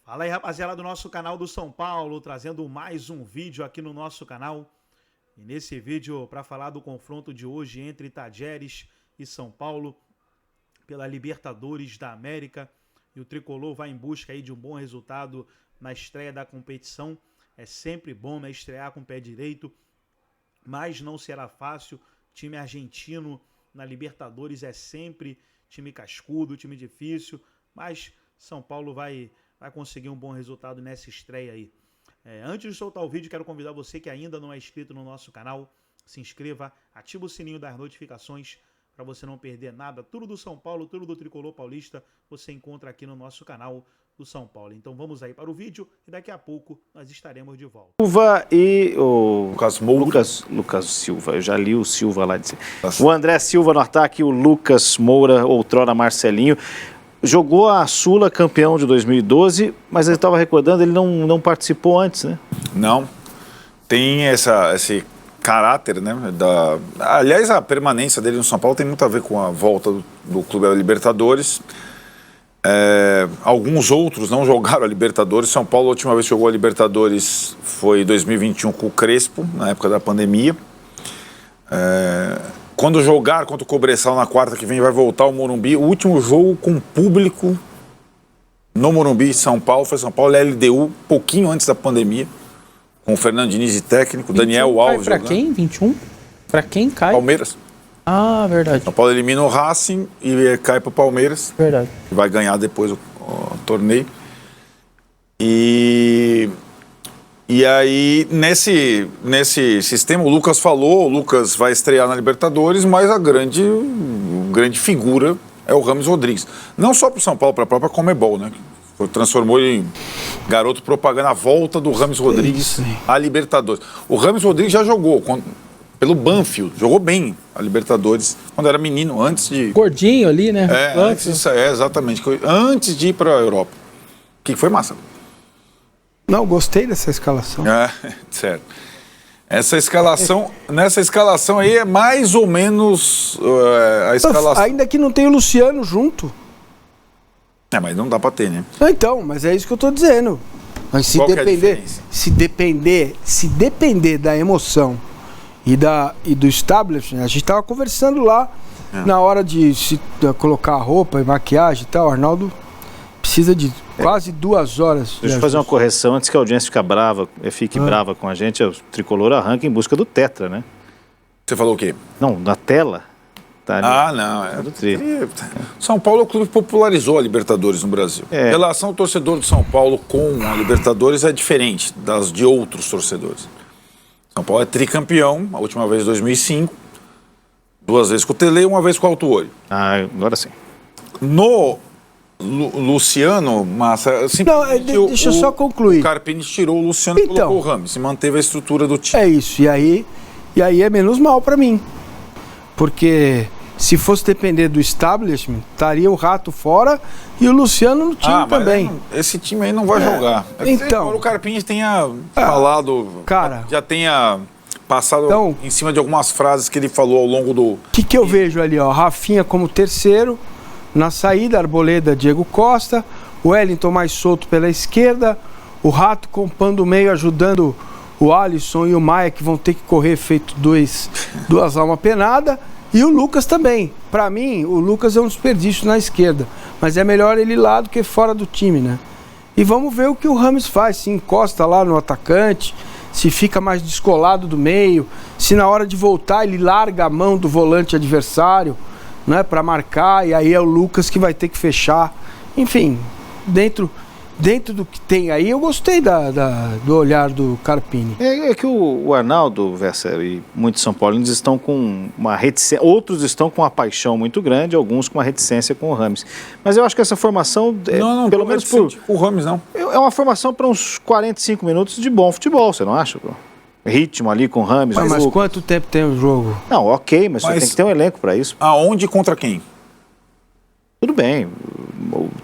Fala aí, rapaziada do nosso canal do São Paulo, trazendo mais um vídeo aqui no nosso canal. E nesse vídeo, para falar do confronto de hoje entre Tajeres e São Paulo, pela Libertadores da América. E o Tricolor vai em busca aí de um bom resultado na estreia da competição. É sempre bom, né, estrear com o pé direito, mas não será fácil. Time argentino na Libertadores é sempre time cascudo, time difícil, mas São Paulo vai conseguir um bom resultado nessa estreia aí. Antes de soltar o vídeo, quero convidar você que ainda não é inscrito no nosso canal, se inscreva, ativa o sininho das notificações para você não perder nada. Tudo do São Paulo, tudo do Tricolor Paulista, você encontra aqui no nosso canal do São Paulo. Então vamos aí para o vídeo e daqui a pouco nós estaremos de volta. Silva e o Lucas Silva, eu já li o Silva lá de cima. O André Silva no ataque, o Lucas Moura, outrora Marcelinho. Jogou a Sula, campeão de 2012, mas ele estava recordando, ele não participou antes, né? Não. Tem esse caráter, né? Aliás, a permanência dele no São Paulo tem muito a ver com a volta do Clube da Libertadores. Alguns outros não jogaram a Libertadores. São Paulo, a última vez que jogou a Libertadores foi em 2021 com o Crespo, na época da pandemia. Quando jogar contra o Cobresal na quarta que vem, vai voltar ao Morumbi. O último jogo com público no Morumbi, São Paulo, foi São Paulo, LDU, pouquinho antes da pandemia, com o Fernando Diniz de técnico, Daniel Alves. Pra quem? 21? Pra quem cai? Palmeiras. Ah, verdade. São Paulo elimina o Racing e cai para o Palmeiras. Verdade. Que vai ganhar depois o torneio. E aí, nesse sistema, o Lucas falou, o Lucas vai estrear na Libertadores, mas a grande figura é o Rames Rodrigues. Não só para o São Paulo, para a própria Conmebol, né? Que transformou ele em garoto propaganda, a volta do Rames Rodrigues à Libertadores. O Rames Rodrigues já jogou pelo Banfield, jogou bem a Libertadores quando era menino, antes de... Gordinho ali, né? Exatamente, antes de ir para a Europa. Que foi massa. Não, gostei dessa escalação. Certo. Nessa escalação aí é mais ou menos a escalação. Ainda que não tem o Luciano junto. Mas não dá pra ter, né? Então, mas é isso que eu tô dizendo. Mas se depender da emoção e do establishment, a gente tava conversando lá na hora de colocar a roupa e maquiagem e tal, o Arnaldo precisa de quase 2 horas. Deixa eu fazer uma correção antes que a audiência fique brava com a gente. O Tricolor arranca em busca do Tetra, né? Você falou o quê? Não, na tela. Tá ali. Não. São Paulo é o clube que popularizou a Libertadores no Brasil. A relação do torcedor de São Paulo com a Libertadores é diferente das de outros torcedores. São Paulo é tricampeão, a última vez em 2005, 2 vezes com o Tele e 1 vez com o Autuori. Agora sim. No Luciano, Massa, deixa eu só concluir. O Carpini tirou o Luciano e colocou o Rames e manteve a estrutura do time. É isso, e aí é menos mal pra mim. Porque se fosse depender do establishment, estaria o Rato fora e o Luciano no time também. Esse time aí não vai jogar. Então, o Carpini tenha falado, já tenha passado em cima de algumas frases que ele falou ao longo do... O que eu vejo ali, ó? Rafinha como terceiro, na saída, Arboleda, Diego Costa, o Wellington mais solto pela esquerda, o Rato compando o meio, ajudando o Alisson e o Maia, que vão ter que correr feito duas almas penadas, e o Lucas também. Para mim, o Lucas é um desperdício na esquerda, mas é melhor ele lá do que fora do time, né? E vamos ver o que o Rames faz, se encosta lá no atacante, se fica mais descolado do meio, se na hora de voltar ele larga a mão do volante adversário, né, para marcar, e aí é o Lucas que vai ter que fechar. Enfim, dentro do que tem aí, eu gostei do olhar do Carpini. É que o Arnaldo, Vesser, e muitos São Paulinos estão com uma reticência, outros estão com uma paixão muito grande, alguns com uma reticência com o Rames. Mas eu acho que essa formação, pelo menos o Rames não. É uma formação para uns 45 minutos de bom futebol, você não acha, bro? Ritmo ali com Rames. Mas quanto tempo tem o jogo? Não, ok, mas você tem que ter um elenco para isso. Aonde e contra quem? Tudo bem.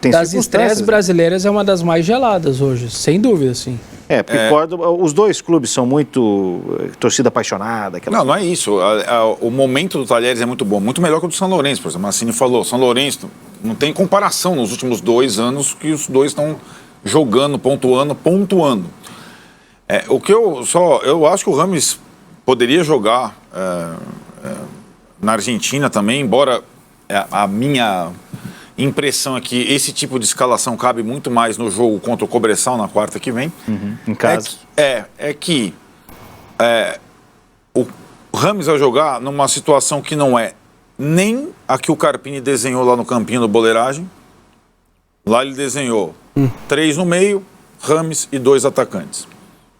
Tem das estreias brasileiras é uma das mais geladas hoje, sem dúvida, sim. Porque os dois clubes são muito torcida apaixonada. Não é isso. O momento do Talheres é muito bom, muito melhor que o do São Lourenço, por exemplo. Massini falou, São Lourenço não tem comparação nos últimos 2 anos que os dois estão jogando, pontuando. O que eu acho que o Rames poderia jogar na Argentina também, embora a minha impressão é que esse tipo de escalação cabe muito mais no jogo contra o Cobresal na quarta que vem. Em casa. O Rames vai jogar numa situação que não é nem a que o Carpini desenhou lá no campinho do Boleiragem. Lá ele desenhou 3 no meio, Rames e 2 atacantes.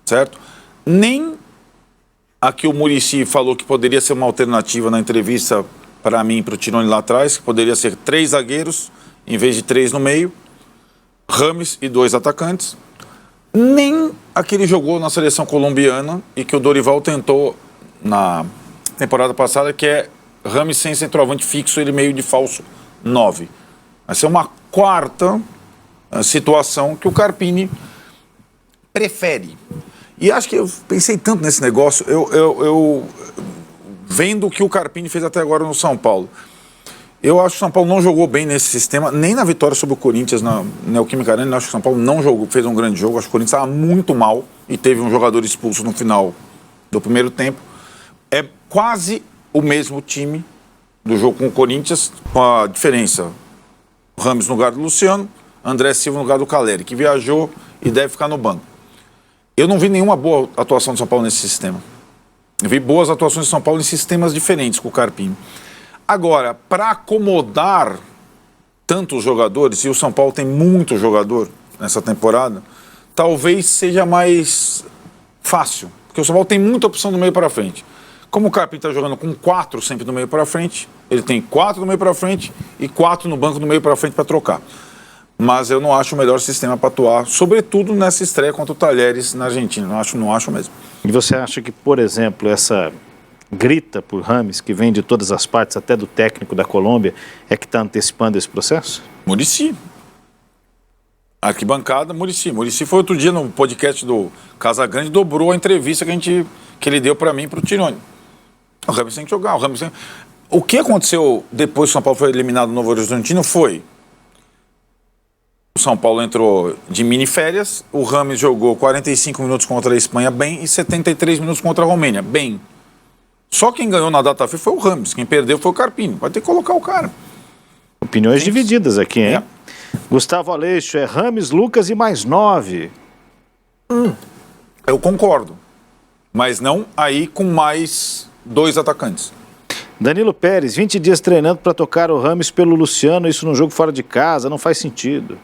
Certo? Nem a que o Muricy falou que poderia ser uma alternativa na entrevista para mim e para o Tironi lá atrás, que poderia ser 3 zagueiros em vez de 3 no meio, Rames e 2 atacantes. Nem a que ele jogou na seleção colombiana e que o Dorival tentou na temporada passada, que é Rames sem centroavante fixo, ele meio de falso 9. Vai ser uma quarta situação que o Carpini prefere. E acho que eu pensei tanto nesse negócio, eu vendo o que o Carpini fez até agora no São Paulo. Eu acho que o São Paulo não jogou bem nesse sistema, nem na vitória sobre o Corinthians na Neoquímica Arena. Eu acho que o São Paulo não jogou, fez um grande jogo. Acho que o Corinthians estava muito mal e teve um jogador expulso no final do primeiro tempo. É quase o mesmo time do jogo com o Corinthians, com a diferença: Rames no lugar do Luciano, André Silva no lugar do Caleri, que viajou e deve ficar no banco. Eu não vi nenhuma boa atuação do São Paulo nesse sistema. Eu vi boas atuações do São Paulo em sistemas diferentes com o Carpini. Agora, para acomodar tantos jogadores, e o São Paulo tem muito jogador nessa temporada, talvez seja mais fácil, porque o São Paulo tem muita opção do meio para frente. Como o Carpini está jogando com 4 sempre do meio para frente, ele tem 4 do meio para frente e 4 no banco do meio para frente para trocar. Mas eu não acho o melhor sistema para atuar, sobretudo nessa estreia contra o Talheres na Argentina. Não acho mesmo. E você acha que, por exemplo, essa grita por Rames, que vem de todas as partes, até do técnico da Colômbia, é que está antecipando esse processo? Muricy. Arquibancada, Muricy. Muricy foi outro dia no podcast do Casagrande, dobrou a entrevista que ele deu para mim e para o Tironi. O Rames tem que jogar. O que aconteceu depois que o São Paulo foi eliminado no Novo Horizontino foi: o São Paulo entrou de mini-férias, o Rames jogou 45 minutos contra a Espanha bem e 73 minutos contra a Romênia bem. Só quem ganhou na data FIFA foi o Rames, quem perdeu foi o Carpini. Vai ter que colocar o cara. Opiniões divididas aqui, hein? Gustavo Aleixo, Rames, Lucas e mais 9. Eu concordo, mas não aí com mais 2 atacantes. Danilo Pérez, 20 dias treinando para tocar o Rames pelo Luciano, isso num jogo fora de casa, não faz sentido.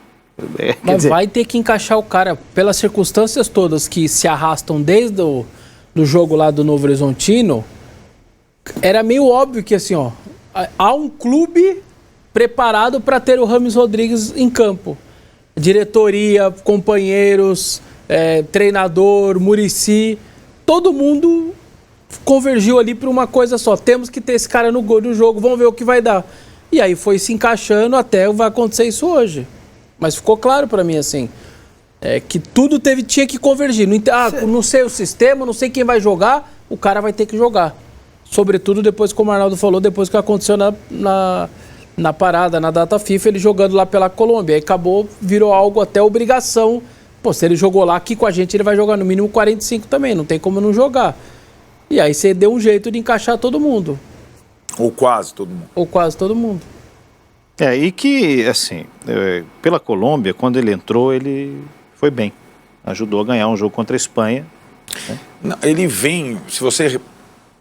Mas vai ter que encaixar o cara pelas circunstâncias todas que se arrastam desde do jogo lá do Novo Horizontino. Era meio óbvio que assim, ó, há um clube preparado para ter o Rames Rodrigues em campo. Diretoria, companheiros, treinador, Muricy, todo mundo convergiu ali para uma coisa só. Temos que ter esse cara no jogo, vamos ver o que vai dar. E aí foi se encaixando até vai acontecer isso hoje. Mas ficou claro para mim assim, que tudo tinha que convergir. Não sei o sistema, não sei quem vai jogar, o cara vai ter que jogar. Sobretudo depois, como o Arnaldo falou, depois que aconteceu na parada, na data FIFA, ele jogando lá pela Colômbia. Aí acabou, virou algo até obrigação. Pô, se ele jogou lá aqui com a gente, ele vai jogar no mínimo 45 também, não tem como não jogar. E aí você deu um jeito de encaixar todo mundo. Ou quase todo mundo. Ou quase todo mundo. E que, assim, pela Colômbia, quando ele entrou, ele foi bem. Ajudou a ganhar um jogo contra a Espanha. Né? Não, ele vem, se você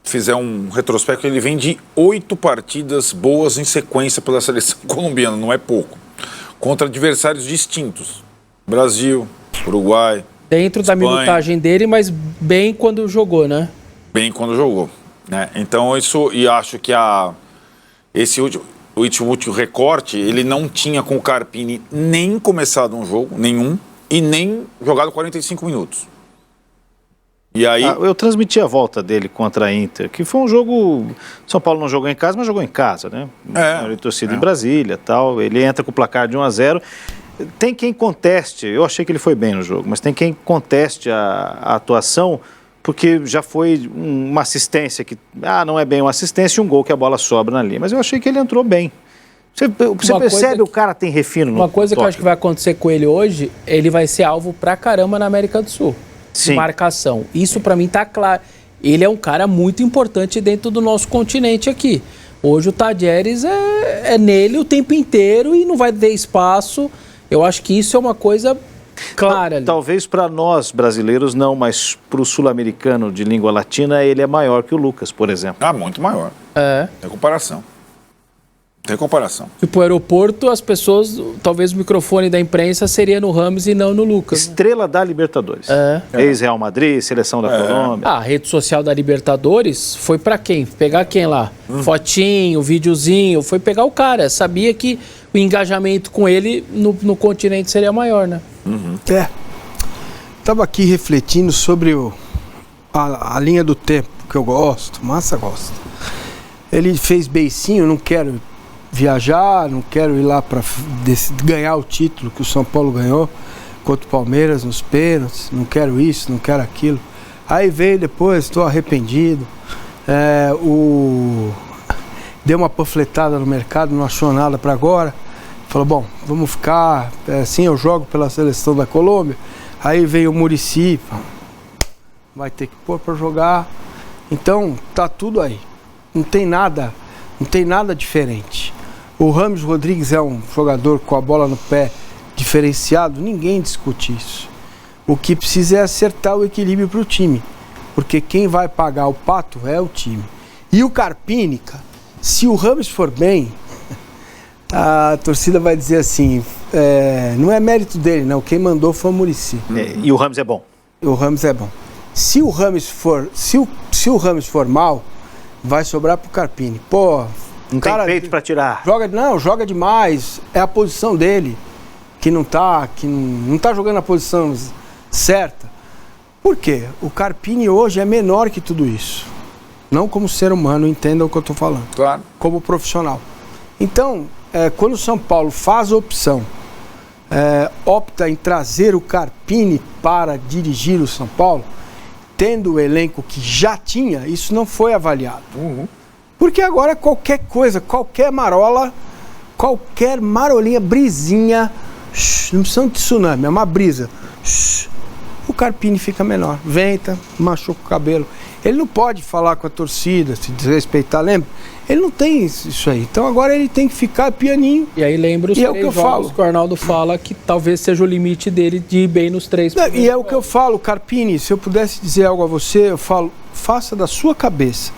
fizer um retrospecto, ele vem de 8 partidas boas em sequência pela seleção colombiana, não é pouco. Contra adversários distintos. Brasil, Uruguai, Dentro Espanha. Da minutagem dele, mas bem quando jogou, né? Bem quando jogou. Né? Então, e acho que esse último recorte, ele não tinha com o Carpini nem começado um jogo, nenhum, e nem jogado 45 minuos. E aí... eu transmiti a volta dele contra a Inter, que foi um jogo... São Paulo não jogou em casa, mas jogou em casa, né? Ele torcida em Brasília, tal. Ele entra com o placar de 1-0. Tem quem conteste, eu achei que ele foi bem no jogo, mas tem quem conteste a atuação, porque já foi uma assistência que... não é bem uma assistência e um gol que a bola sobra na linha. Mas eu achei que ele entrou bem. Você percebe o cara tem refino no Uma coisa que eu acho que vai acontecer com ele hoje, ele vai ser alvo pra caramba na América do Sul. Sim. Marcação. Isso pra mim tá claro. Ele é um cara muito importante dentro do nosso continente aqui. Hoje o Tadjeres é nele o tempo inteiro e não vai ter espaço. Eu acho que isso é uma coisa clara ali. Talvez para nós brasileiros não, mas para o sul-americano de língua latina ele é maior que o Lucas, por exemplo. Ah, muito maior. É. Tem comparação. Tem comparação. Tipo, o aeroporto, as pessoas, talvez o microfone da imprensa seria no Rames e não no Lucas. Estrela da Libertadores. Ex-Real Madrid, seleção da Colômbia. A rede social da Libertadores foi pra quem? Pegar quem lá? Fotinho, videozinho, foi pegar o cara. Sabia que o engajamento com ele no continente seria maior, né? Tava aqui refletindo sobre a linha do tempo, que eu gosto, Massa gosta. Ele fez beicinho, não quero viajar, não quero ir lá para ganhar o título que o São Paulo ganhou contra o Palmeiras nos pênaltis, não quero isso, não quero aquilo. Aí veio depois, estou arrependido. Deu uma panfletada no mercado, não achou nada para agora. Falou, bom, vamos ficar assim, eu jogo pela seleção da Colômbia. Aí veio o Muricy, vai ter que pôr para jogar. Então, tá tudo aí. Não tem nada diferente. O Rames Rodrigues é um jogador com a bola no pé diferenciado, ninguém discute isso. O que precisa é acertar o equilíbrio para o time, porque quem vai pagar o pato é o time. E o Carpini, cara, se o Rames for bem, a torcida vai dizer assim, não é mérito dele, não, quem mandou foi o Muricy. E o Rames é bom. O Rames é bom. Se o Rames for mal, vai sobrar pro Carpini. Pô, não tem peito para tirar. Joga demais. É a posição dele que não tá jogando a posição certa. Por quê? O Carpini hoje é menor que tudo isso. Não como ser humano, entenda o que eu tô falando. Claro. Como profissional. Então, quando o São Paulo faz a opção, opta em trazer o Carpini para dirigir o São Paulo, tendo o elenco que já tinha, isso não foi avaliado. Porque agora qualquer coisa, qualquer marolinha, brisinha, não precisa de tsunami, é uma brisa. O Carpini fica menor, venta, machuca o cabelo. Ele não pode falar com a torcida, se desrespeitar, lembra? Ele não tem isso aí. Então agora ele tem que ficar pianinho. E aí lembra os 3 jogos que o Arnaldo fala que talvez seja o limite dele de ir bem nos 3. E é o que eu falo, Carpini, se eu pudesse dizer algo a você, eu falo, faça da sua cabeça.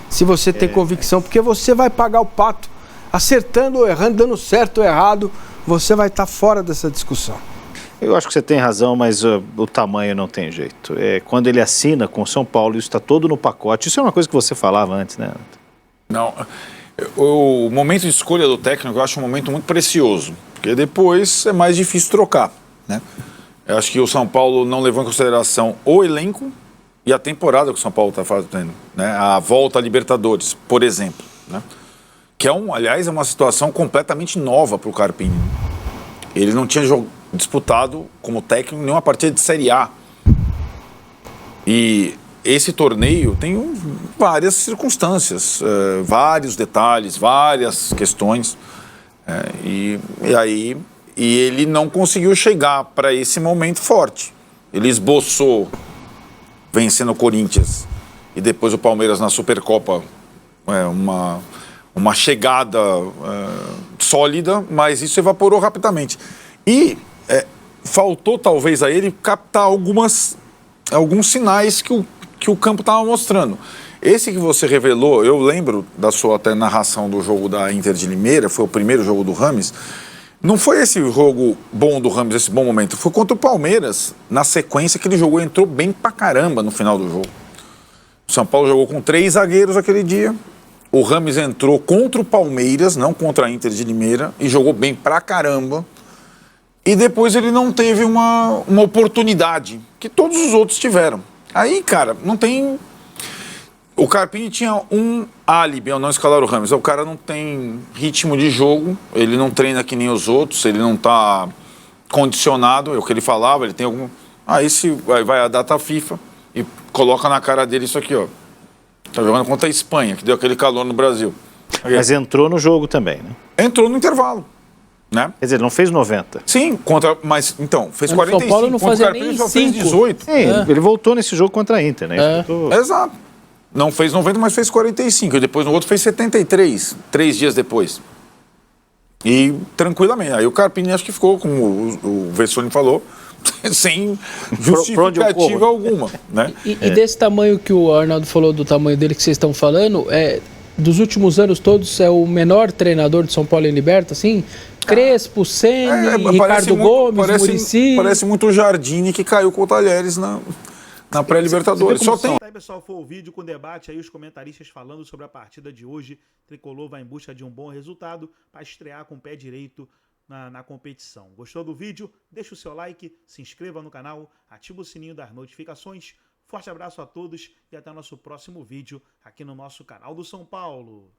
Se você tem convicção, porque você vai pagar o pato. Acertando ou errando, dando certo ou errado, você vai estar fora dessa discussão. Eu acho que você tem razão, mas o tamanho não tem jeito. Quando ele assina com o São Paulo, isso está todo no pacote. Isso é uma coisa que você falava antes, né? Não. O momento de escolha do técnico eu acho um momento muito precioso, porque depois é mais difícil trocar, né? Eu acho que o São Paulo não levou em consideração o elenco e a temporada que o São Paulo está fazendo, né? A volta à Libertadores, por exemplo, né? Que aliás, é uma situação completamente nova para o Carpini. Ele não tinha disputado como técnico nenhuma partida de Série A. E esse torneio tem várias circunstâncias, vários detalhes, várias questões. E ele não conseguiu chegar para esse momento forte. Ele esboçou vencendo o Corinthians e depois o Palmeiras na Supercopa uma chegada sólida, mas isso evaporou rapidamente. E faltou talvez a ele captar alguns sinais que o campo estava mostrando. Esse que você revelou, eu lembro da sua até narração do jogo da Inter de Limeira, foi o primeiro jogo do Rames. Não foi esse jogo bom do Rames, esse bom momento. Foi contra o Palmeiras, na sequência que ele jogou, entrou bem pra caramba no final do jogo. O São Paulo jogou com 3 zagueiros aquele dia. O Rames entrou contra o Palmeiras, não contra a Inter de Limeira, e jogou bem pra caramba. E depois ele não teve uma oportunidade que todos os outros tiveram. Aí, cara, não tem... O Carpini tinha um álibi ao não escalar o Rames. O cara não tem ritmo de jogo, ele não treina que nem os outros, ele não está condicionado, é o que ele falava, ele tem algum... Aí vai a data FIFA e coloca na cara dele isso aqui, ó. Tá jogando contra a Espanha, que deu aquele calor no Brasil. Mas entrou no jogo também, né? Entrou no intervalo, né? Quer dizer, ele não fez 90. Sim, mas então, fez O 45, São Paulo não contra o fazia Carpini nem só fez 5. 18. Sim, ele voltou nesse jogo contra a Inter, né? Exato. Não fez 90, mas fez 45. E depois no outro fez 73, 3 dias depois. E tranquilamente. Aí o Carpini acho que ficou, como o Vessone falou, sem justificativa alguma, né? E desse tamanho que o Arnaldo falou, do tamanho dele que vocês estão falando, dos últimos anos todos, é o menor treinador de São Paulo em Liberta, assim? Crespo, Ceni, Ricardo Gomes, Muricy. Parece muito o Jardine que caiu com o Talheres na pré-Libertadores. Só tem... Aí, pessoal, foi o vídeo com debate aí, os comentaristas falando sobre a partida de hoje. Tricolor vai em busca de um bom resultado para estrear com o pé direito na competição. Gostou do vídeo? Deixa o seu like, se inscreva no canal, ativa o sininho das notificações. Forte abraço a todos e até o nosso próximo vídeo aqui no nosso canal do São Paulo.